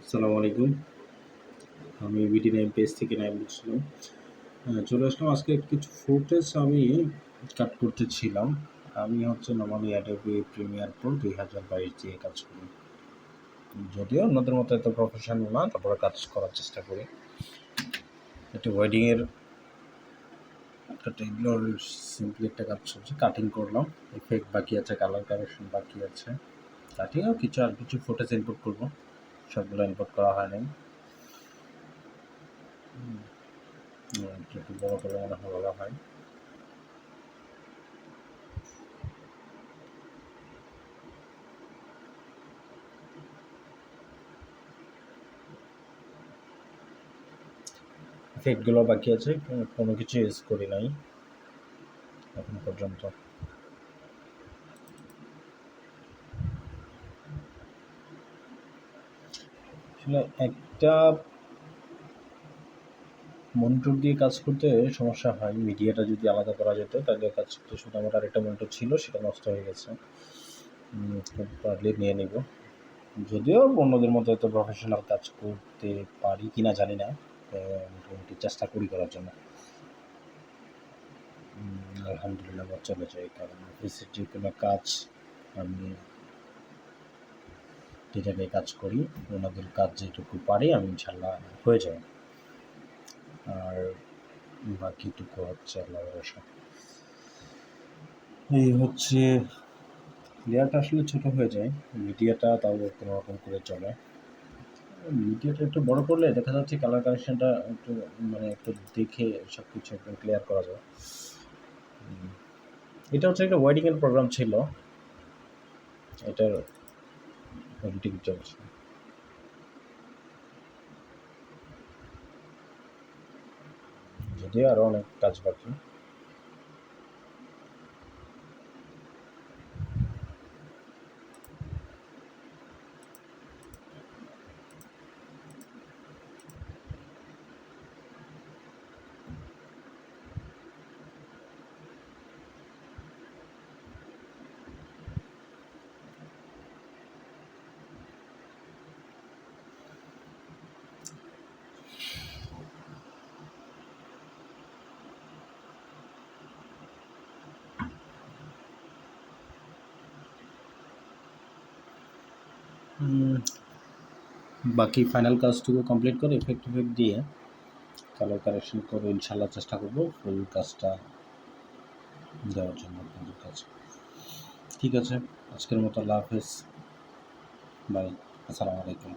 আসসালামু আলাইকুম। আমি BD9 পেজ থেকে নাইম বলছিলাম। চলে আসলাম আজকে কিছু ফুটেজ আমি কাট করতেছিলাম। আমি নরমালি অ্যাডোবি প্রিমিয়ার প্রো 2022 দিয়ে কাজ করি। যদিও অন্যদের মতো এত প্রফেশনাল না, তারপরে কাজ করার চেষ্টা করি। একটু ওয়েডিংয়ের এগুলোর সিম্পলি একটা কাজ চলছে, কাটিং করলাম, ইফেক্ট বাকি আছে, কালার কারেকশন বাকি আছে, কাটিংও কিছু ফুটেজ ইনপুট করবো, সবগুলো ইনপুট করা হয়নি। একটু বড় করে মনে হয় বলা হয়। ইফেক্টগুলো বাকি আছে, কোনো কিছু ইউজ করি নাই এখন পর্যন্ত। আসলে একটা মনিটর দিয়ে কাজ করতে সমস্যা হয়। মিডিয়াটা যদি আলাদা করা যেত তাহলে কাজ করতে, শুধু আমার আরেকটা মনিটর ছিল, সেটা নষ্ট হয়ে গেছে। পারলে নিয়ে নিব, যদিও অন্যদের মতো এত প্রফেশনাল কাজ করতে পারি কিনা জানি না, মোটামুটি চেষ্টা করি করার জন্য। আলহামদুলিল্লাহ চলে যায়, কারণ অফিসের যে কোনো কাজ আমি যেটাকে কাজ করি, ওনাদের কাজ যেটুকু পারি আমি ইনশাল্লাহ হয়ে যায়, আর বাকিটুকু আল্লাহ ভরসা। এই লেয়ারটা আসলে ছোট হয়ে যায়, মিডিয়াটা তাও কোনো রকম করে চলে। মিডিয়াটা একটু বড় করলে দেখা যাচ্ছে কালার কারেকশনটা একটু দেখে সব কিছু একদম ক্লিয়ার করা যায়। এটা একটা ওয়েডিংয়ের প্রোগ্রাম ছিল, এটার এডিটিং চলছে। যদিও আরও অনেক কাজ বাকি। বাকি ফাইনাল কাজটুকু কমপ্লিট করে ইফেক্ট দিয়ে কালার কারেকশন করে ইনশাল্লাহ চেষ্টা করবো ফুল কাজটা দেওয়ার জন্য আপনাদের কাছে। ঠিক আছে, আজকের মতো আল্লাহ হাফেজ, বাই, আসসালামু আলাইকুম।